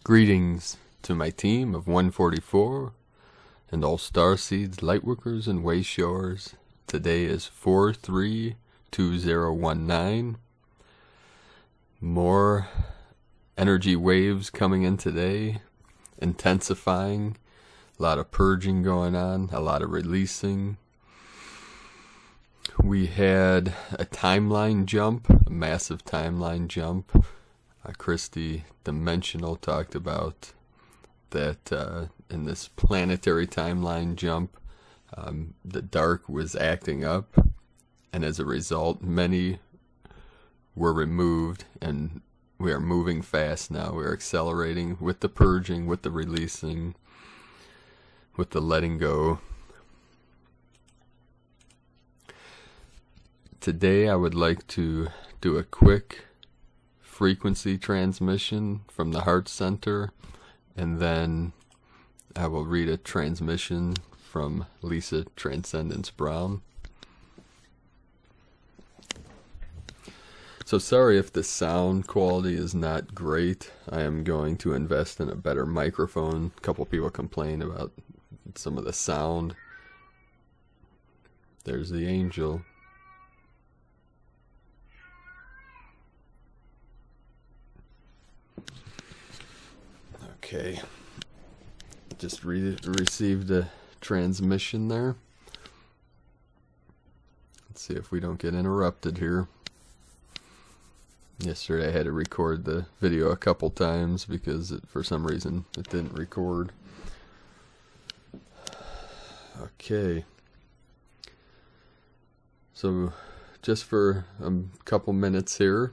Greetings to my team of 144 and all Starseeds, Lightworkers, and Wayshowers. Today is 432019. More energy waves coming in today, intensifying. A lot of purging going on, a lot of releasing. We had a timeline jump, a massive timeline jump. Christy Dimensional talked about that in this planetary timeline jump, the dark was acting up, and as a result, many were removed, and we are moving fast now. We are accelerating with the purging, with the releasing, with the letting go. Today I would like to do a quick frequency transmission from the heart center, and then I will read a transmission from Lisa Transcendence Brown. So sorry if the sound quality is not great. I am going to invest in a better microphone. A couple people complained about some of the sound. There's the angel. Okay, just received a transmission there. Let's see if we don't get interrupted here. Yesterday I had to record the video a couple times because for some reason it didn't record. Okay, so just for a couple minutes here,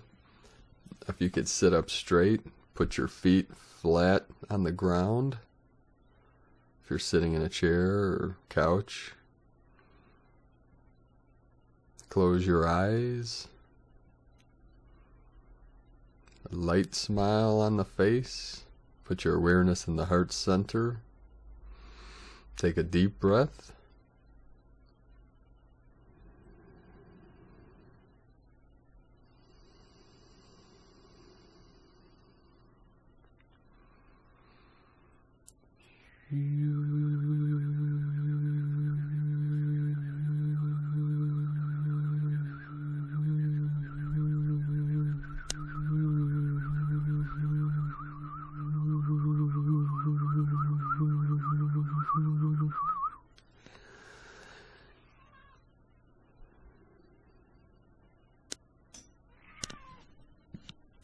if you could sit up straight, put your feet flat on the ground. If you're sitting in a chair or couch, close your eyes. A light smile on the face. Put your awareness in the heart center. Take a deep breath.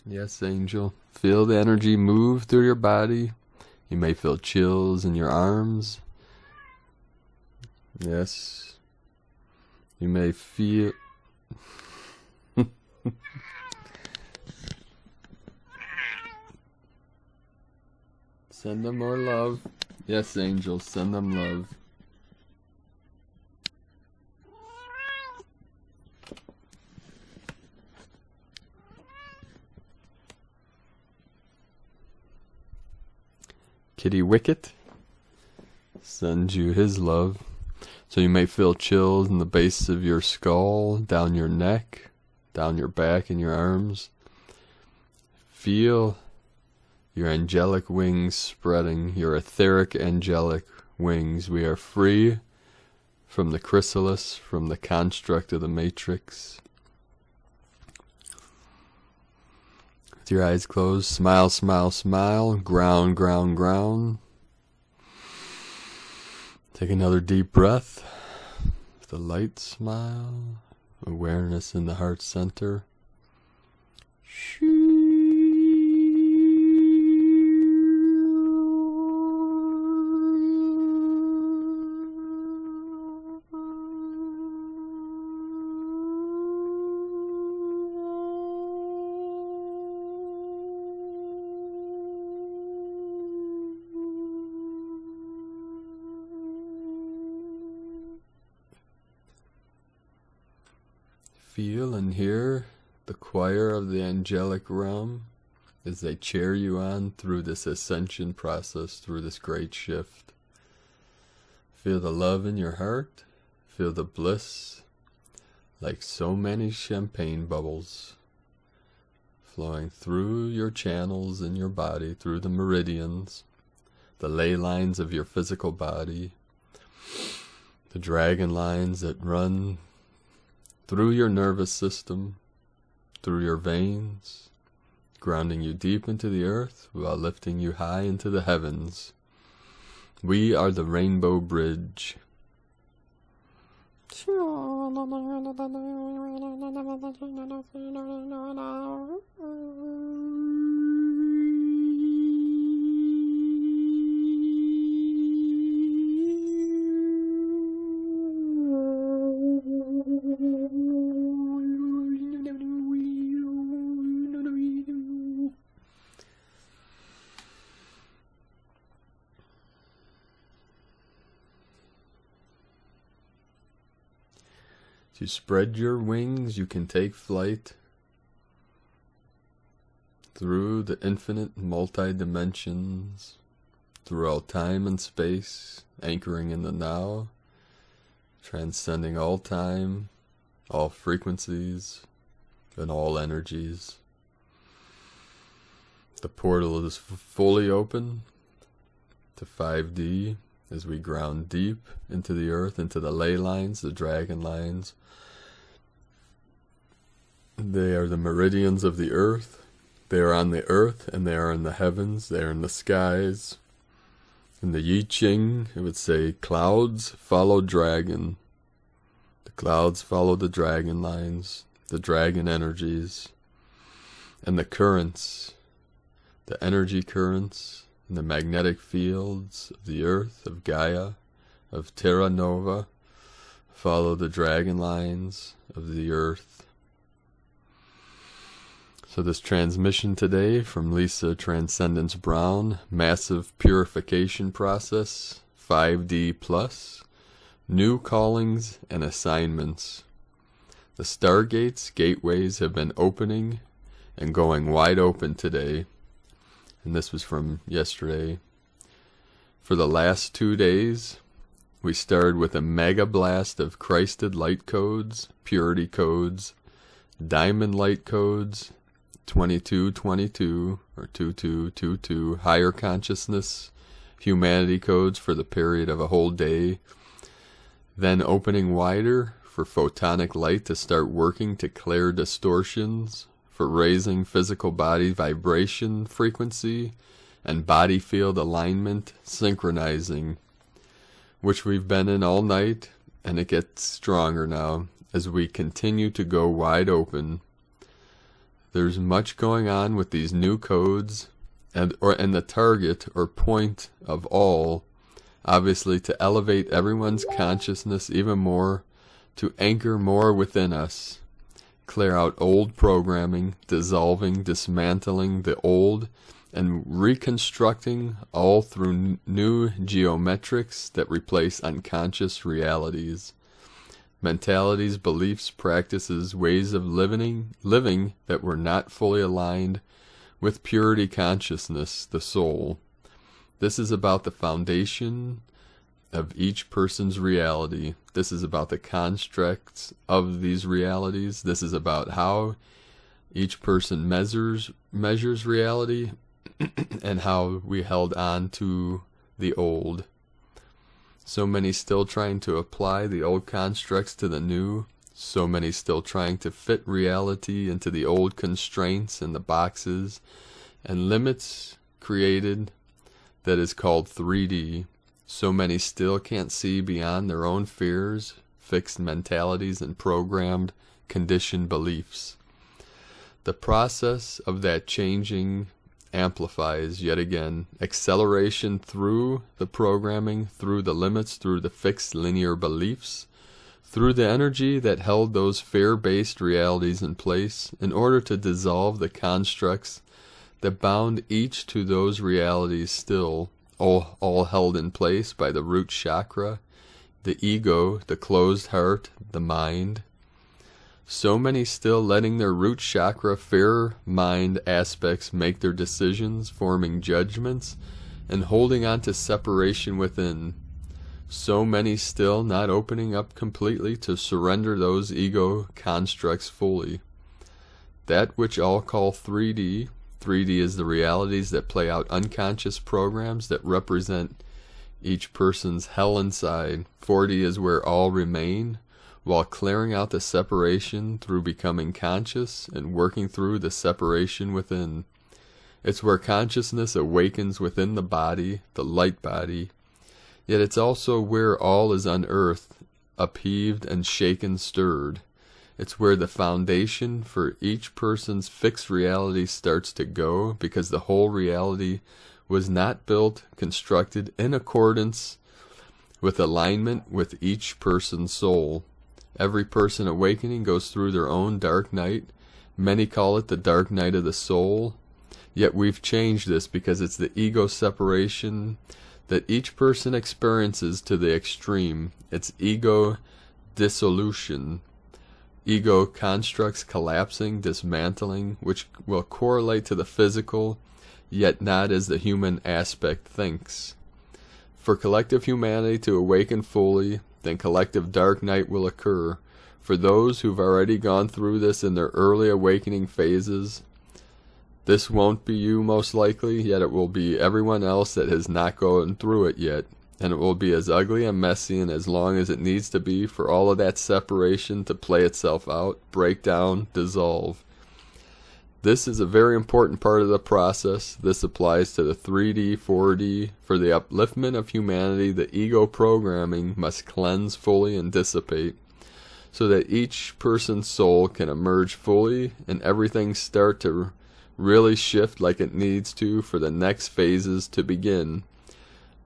Yes, Angel. Feel the energy move through your body. You may feel chills in your arms. Yes. You may feel... Send them more love. Yes, Angel, send them love. Kitty Wicket sends you his love. So you may feel chills in the base of your skull, down your neck, down your back and your arms. Feel your angelic wings spreading, your etheric angelic wings. We are free from the chrysalis, from the construct of the matrix. With your eyes closed, smile, smile, smile. Ground, ground, ground. Take another deep breath. With a light smile. Awareness in the heart center. Feel and hear the choir of the angelic realm as they cheer you on through this ascension process, through this great shift. Feel the love in your heart. Feel the bliss like so many champagne bubbles flowing through your channels in your body, through the meridians, the ley lines of your physical body, the dragon lines that run through your nervous system, through your veins, grounding you deep into the earth while lifting you high into the heavens. We are the Rainbow Bridge. To spread your wings, you can take flight through the infinite multi-dimensions, throughout time and space, anchoring in the now, transcending all time, all frequencies, and all energies. The portal is fully open to 5D as we ground deep into the earth, into the ley lines, the dragon lines. They are the meridians of the earth. They are on the earth, and they are in the heavens. They are in the skies. In the I Ching, it would say, clouds follow dragon. The clouds follow the dragon lines, the dragon energies, and the currents, the energy currents, and the magnetic fields of the earth, of Gaia, of Terra Nova, follow the dragon lines of the earth. So this transmission today from Lisa Transcendence Brown, Massive Purification Process, 5D Plus, New Callings and Assignments. The stargates, gateways have been opening and going wide open today. And this was from yesterday. For the last 2 days, we started with a mega blast of Christed light codes, purity codes, diamond light codes, 2222 or 2222, higher consciousness, humanity codes for the period of a whole day. Then opening wider for photonic light to start working to clear distortions, for raising physical body vibration frequency and body field alignment synchronizing, which we've been in all night, and it gets stronger now as we continue to go wide open. There's much going on with these new codes, and the target or point of all, obviously, to elevate everyone's consciousness even more, to anchor more within us, clear out old programming, dissolving, dismantling the old, and reconstructing all through new geometrics that replace unconscious realities. Mentalities, beliefs, practices, ways of living that were not fully aligned with purity consciousness, the soul. This is about the foundation of each person's reality. This is about the constructs of these realities. This is about how each person measures reality and how we held on to the old. So many still trying to apply the old constructs to the new. So many still trying to fit reality into the old constraints and the boxes and limits created that is called 3D. So many still can't see beyond their own fears, fixed mentalities, and programmed, conditioned beliefs. The process of that changing amplifies yet again. Acceleration through the programming, through the limits, through the fixed linear beliefs, through the energy that held those fear-based realities in place in order to dissolve the constructs that bound each to those realities still, all held in place by the root chakra, the ego, the closed heart, the mind. So many still letting their root chakra fear mind aspects make their decisions, forming judgments, and holding on to separation within. So many still not opening up completely to surrender those ego constructs fully. that which all call 3D. 3D is the realities that play out unconscious programs that represent each person's hell inside. 4D is where all remain, while clearing out the separation through becoming conscious and working through the separation within. It's where consciousness awakens within the body, the light body, yet it's also where all is unearthed, upheaved and shaken, stirred. It's where the foundation for each person's fixed reality starts to go, because the whole reality was not built, constructed in accordance with alignment with each person's soul. Every person awakening goes through their own dark night. Many call it the dark night of the soul. Yet we've changed this because it's the ego separation that each person experiences to the extreme. It's ego dissolution. Ego constructs collapsing, dismantling, which will correlate to the physical, yet not as the human aspect thinks. For collective humanity to awaken fully, then collective dark night will occur. For those who've already gone through this in their early awakening phases, this won't be you most likely, yet it will be everyone else that has not gone through it yet. And it will be as ugly and messy and as long as it needs to be for all of that separation to play itself out, break down, dissolve. This is a very important part of the process. This applies to the 3D, 4D. For the upliftment of humanity, the ego programming must cleanse fully and dissipate, so that each person's soul can emerge fully and everything start to really shift like it needs to for the next phases to begin.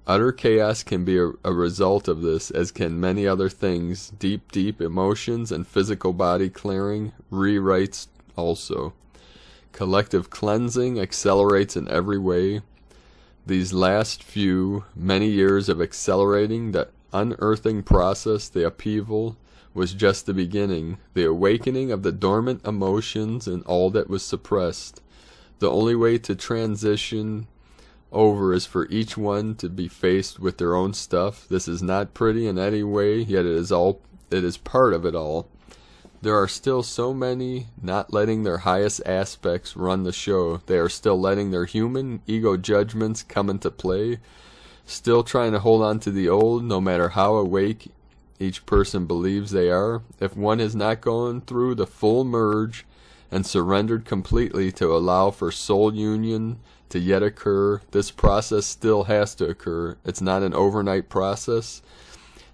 Utter chaos can be a result of this, as can many other things. Deep emotions and physical body clearing, rewrites also. Collective cleansing accelerates in every way. These last many years of accelerating the unearthing process, the upheaval, was just the beginning. The awakening of the dormant emotions and all that was suppressed. The only way to transition over is for each one to be faced with their own stuff. This is not pretty in any way, yet it is part of it all. There are still so many not letting their highest aspects run the show. They are still letting their human ego judgments come into play, still trying to hold on to the old, no matter how awake each person believes they are. If one has not gone through the full merge and surrendered completely to allow for soul union to yet occur, this process still has to occur. It's not an overnight process.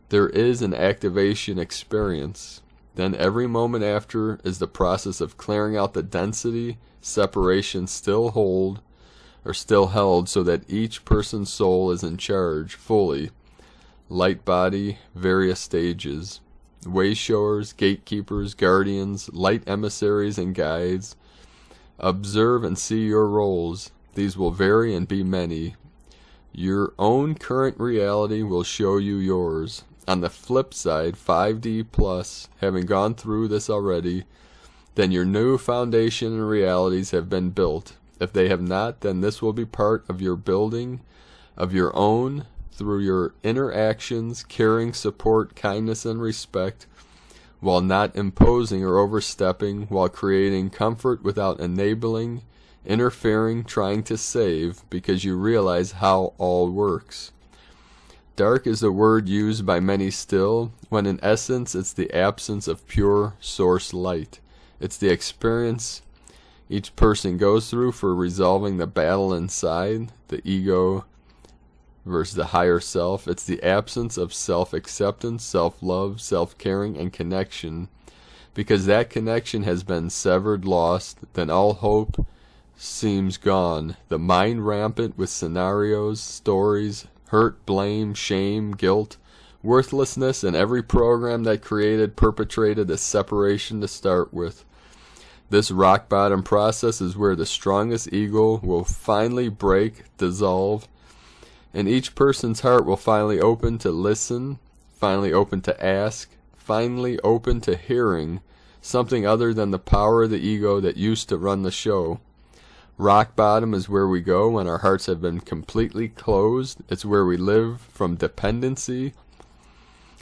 There is an activation experience. Then every moment after is the process of clearing out the density, separation still held, so that each person's soul is in charge fully. Light body, various stages. Wayshowers, gatekeepers, guardians, light emissaries and guides. Observe and see your roles. These will vary and be many. Your own current reality will show you yours. On the flip side, 5D plus, having gone through this already, then your new foundation and realities have been built. If they have not, then this will be part of your building of your own through your interactions, caring, support, kindness, and respect, while not imposing or overstepping, while creating comfort without enabling, interfering, trying to save, because you realize how all works. Dark is the word used by many still, when in essence it's the absence of pure source light. It's the experience each person goes through for resolving the battle inside, the ego versus the higher self. It's the absence of self-acceptance, self-love, self-caring, and connection. Because that connection has been severed, lost, then all hope seems gone. The mind rampant with scenarios, stories, hurt, blame, shame, guilt, worthlessness, and every program that perpetrated a separation to start with. This rock bottom process is where the strongest ego will finally break, dissolve, and each person's heart will finally open to listen, finally open to ask, finally open to hearing something other than the power of the ego that used to run the show. Rock bottom is where we go when our hearts have been completely closed. It's where we live from dependency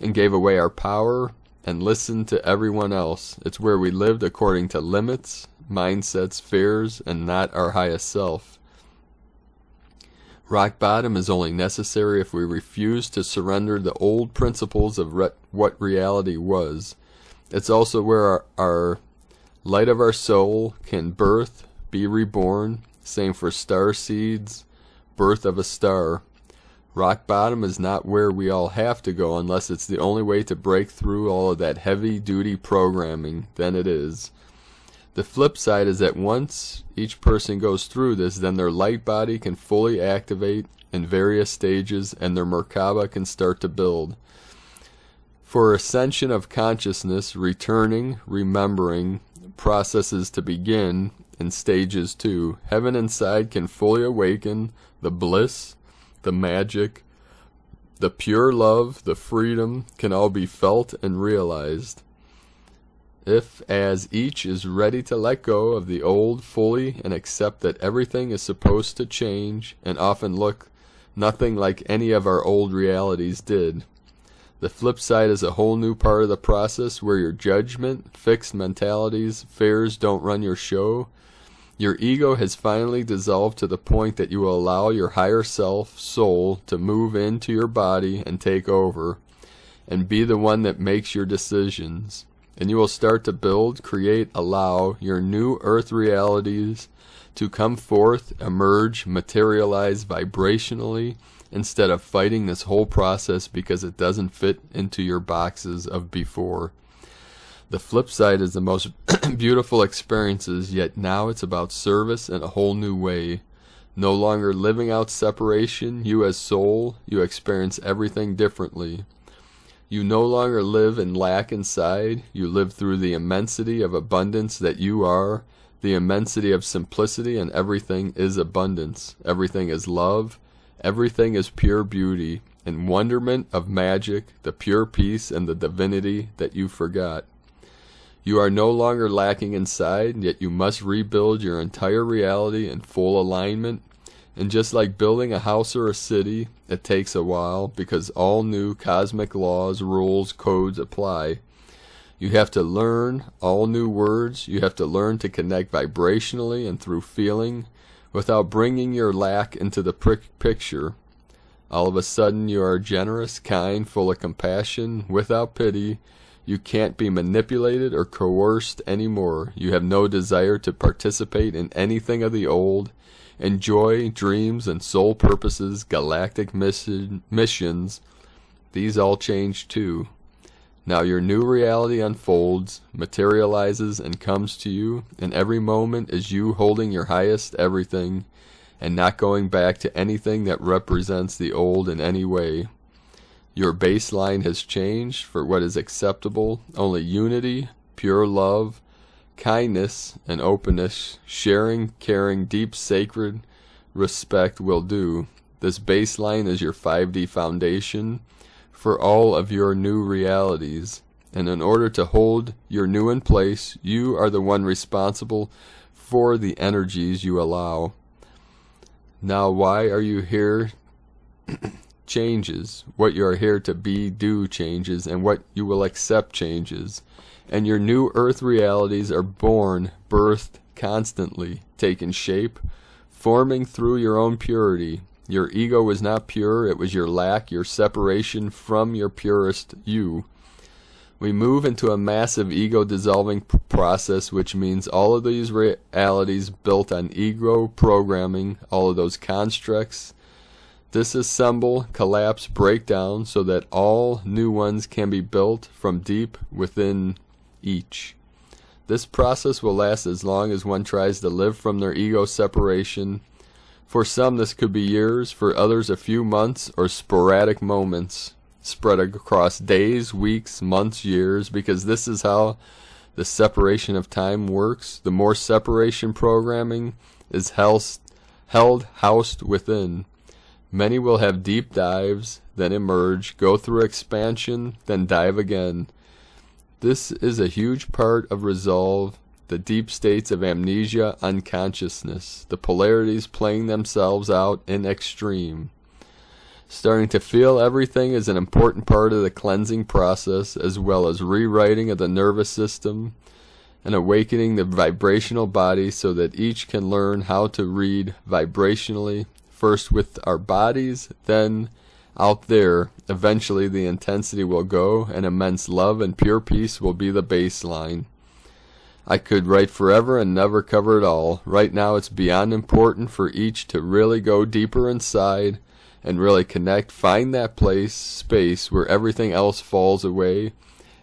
and gave away our power and listened to everyone else. It's where we lived according to limits, mindsets, fears, and not our highest self. Rock bottom is only necessary if we refuse to surrender the old principles of what reality was. It's also where our light of our soul can birth, be reborn. Same for star seeds, birth of a star. Rock bottom is not where we all have to go unless it's the only way to break through all of that heavy-duty programming. Then it is. The flip side is that once each person goes through this, then their light body can fully activate in various stages and their Merkaba can start to build. For ascension of consciousness, returning, remembering, processes to begin in stages 2. Heaven inside can fully awaken the bliss, the magic, the pure love, the freedom can all be felt and realized. If, as each is ready to let go of the old fully and accept that everything is supposed to change and often look nothing like any of our old realities did. The flip side is a whole new part of the process where your judgment, fixed mentalities, fears don't run your show. Your ego has finally dissolved to the point that you will allow your higher self, soul, to move into your body and take over and be the one that makes your decisions. And you will start to build, create, allow your new earth realities to come forth, emerge, materialize vibrationally instead of fighting this whole process because it doesn't fit into your boxes of before. The flip side is the most beautiful experiences, yet now it's about service in a whole new way. No longer living out separation, you as soul, you experience everything differently. You no longer live in lack inside, you live through the immensity of abundance that you are, the immensity of simplicity, and everything is abundance. Everything is love, everything is pure beauty, and wonderment of magic, the pure peace and the divinity that you forgot. You are no longer lacking inside, yet you must rebuild your entire reality in full alignment. And just like building a house or a city, it takes a while because all new cosmic laws, rules, codes apply. You have to learn all new words. You have to learn to connect vibrationally and through feeling without bringing your lack into the picture. All of a sudden you are generous, kind, full of compassion, without pity. You can't be manipulated or coerced anymore. You have no desire to participate in anything of the old. Enjoy, dreams, and soul purposes, galactic missions, these all change too. Now your new reality unfolds, materializes, and comes to you, and every moment is you holding your highest everything, and not going back to anything that represents the old in any way. Your baseline has changed for what is acceptable. Only unity, pure love, kindness, and openness, sharing, caring, deep, sacred respect will do. This baseline is your 5D foundation for all of your new realities. And in order to hold your new in place, you are the one responsible for the energies you allow. Now, why are you here? Changes. What you are here to be, do changes, and what you will accept changes. And your new earth realities are born, birthed, constantly, taking shape, forming through your own purity. Your ego was not pure, it was your lack, your separation from your purest you. We move into a massive ego-dissolving process, which means all of these realities built on ego programming, all of those constructs, disassemble, collapse, break down, so that all new ones can be built from deep within each. This process will last as long as one tries to live from their ego separation. For some this could be years, for others a few months or sporadic moments spread across days, weeks, months, years, because this is how the separation of time works. The more separation programming is housed within. Many will have deep dives, then emerge, go through expansion, then dive again. This is a huge part of resolve, the deep states of amnesia, unconsciousness, the polarities playing themselves out in extreme. Starting to feel everything is an important part of the cleansing process, as well as rewriting of the nervous system. and awakening the vibrational body so that each can learn how to read vibrationally, first with our bodies, then out there. Eventually the intensity will go, and immense love and pure peace will be the baseline. I could write forever and never cover it all. Right now it's beyond important for each to really go deeper inside and really connect, find that place, space where everything else falls away,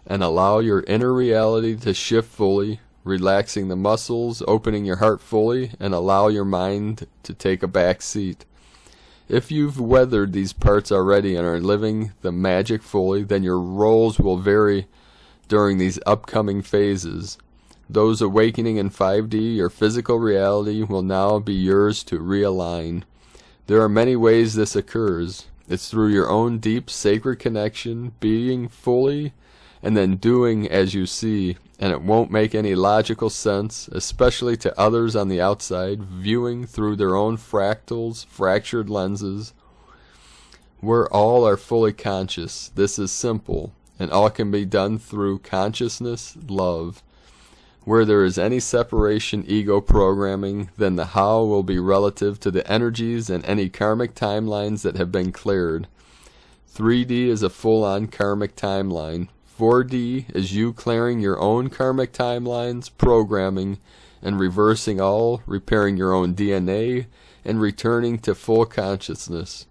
and allow your inner reality to shift fully, relaxing the muscles, opening your heart fully, and allow your mind to take a back seat. If you've weathered these parts already and are living the magic fully, then your roles will vary during these upcoming phases. Those awakening in 5D, your physical reality, will now be yours to realign. There are many ways this occurs. It's through your own deep sacred connection, being fully, and then doing as you see, and it won't make any logical sense, especially to others on the outside, viewing through their own fractals, fractured lenses. Where all are fully conscious, this is simple, and all can be done through consciousness, love. Where there is any separation, ego programming, then the how will be relative to the energies and any karmic timelines that have been cleared. 3D is a full-on karmic timeline. 4D is you clearing your own karmic timelines, programming, and reversing all, repairing your own DNA, and returning to full consciousness.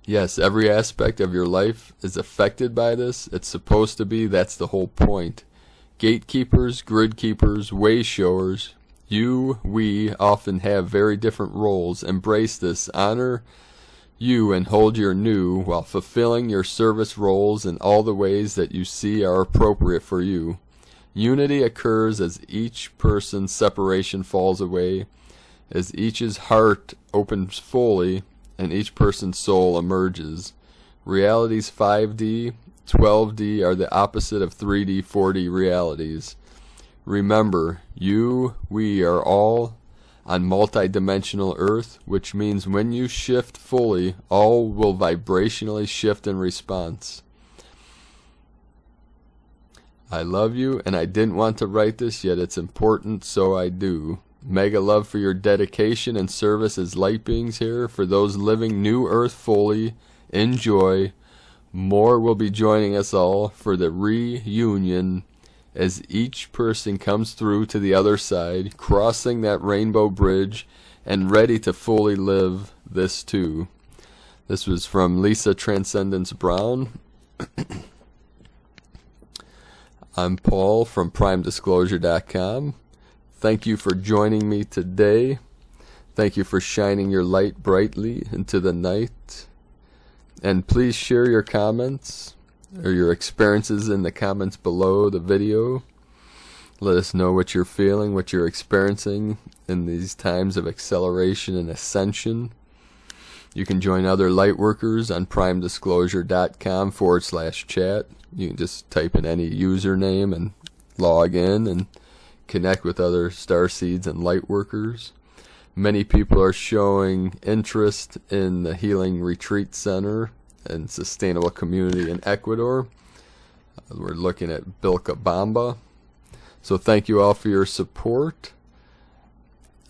Yes, every aspect of your life is affected by this. It's supposed to be. That's the whole point. Gatekeepers, grid keepers, way showers. We often have very different roles. Embrace this. Honor you and hold your new while fulfilling your service roles in all the ways that you see are appropriate for you. Unity occurs as each person's separation falls away, as each's heart opens fully, and each person's soul emerges. Realities 5D, 12D are the opposite of 3D, 4D realities. Remember, we are all on multi-dimensional Earth, which means when you shift fully, all will vibrationally shift in response. I love you, and I didn't want to write this, yet it's important, so I do. Mega love for your dedication and service as light beings here. For those living New Earth fully, enjoy. More will be joining us all for the reunion as each person comes through to the other side, crossing that rainbow bridge and ready to fully live this too. This was from Lisa Transcendence Brown. I'm Paul from PrimeDisclosure.com. Thank you for joining me today. Thank you for shining your light brightly into the night. And please share your comments or your experiences in the comments below the video. Let us know what you're feeling, what you're experiencing in these times of acceleration and ascension. You can join other Lightworkers on PrimeDisclosure.com/chat. You can just type in any username and log in and connect with other Starseeds and Lightworkers. Many people are showing interest in the Healing Retreat Center and Sustainable Community in Ecuador. We're looking at Vilcabamba. So thank you all for your support.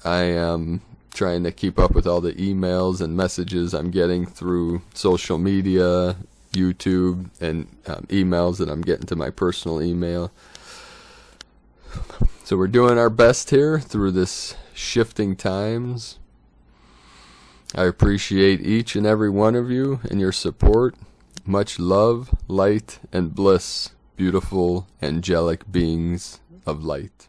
I am trying to keep up with all the emails and messages I'm getting through social media, YouTube, and emails that I'm getting to my personal email. So we're doing our best here through this shifting times. I appreciate each and every one of you and your support. Much love, light, and bliss, beautiful, angelic beings of light.